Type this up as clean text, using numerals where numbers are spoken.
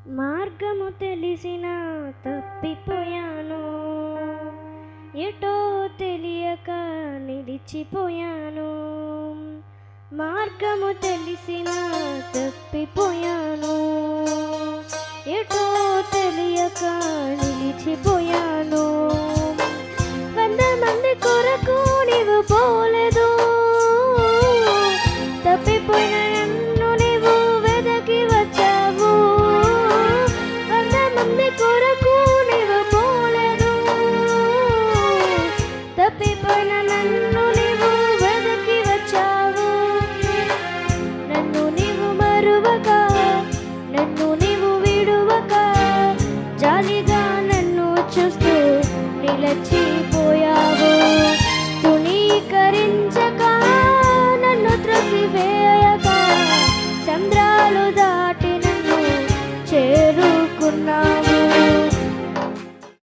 మార్గము తెలిసిన తప్పిపోయాను, ఎటో తెలియక నిలిచిపోయాను. మార్గము తెలిసిన తప్పిపోయాను, ఎటో తెలియక నిలిచిపోయాను. 100 మంది కొరకు నీవు పోలేదు, తప్పిపోయిన నన్ను నీవు వెదకి వచ్చావు. 100 మంది కొరకు నీవు పోలేదు, తప్పిపోయిన నన్ను నీవు వెదకి వచ్చావు. నన్ను నీవు మరువక, నన్ను నీవు విడువక, జాలిగా నన్ను చూస్తూ నిలచిపోయావు. తునీకరించక, నన్ను త్రసివేయక, సంద్రాలు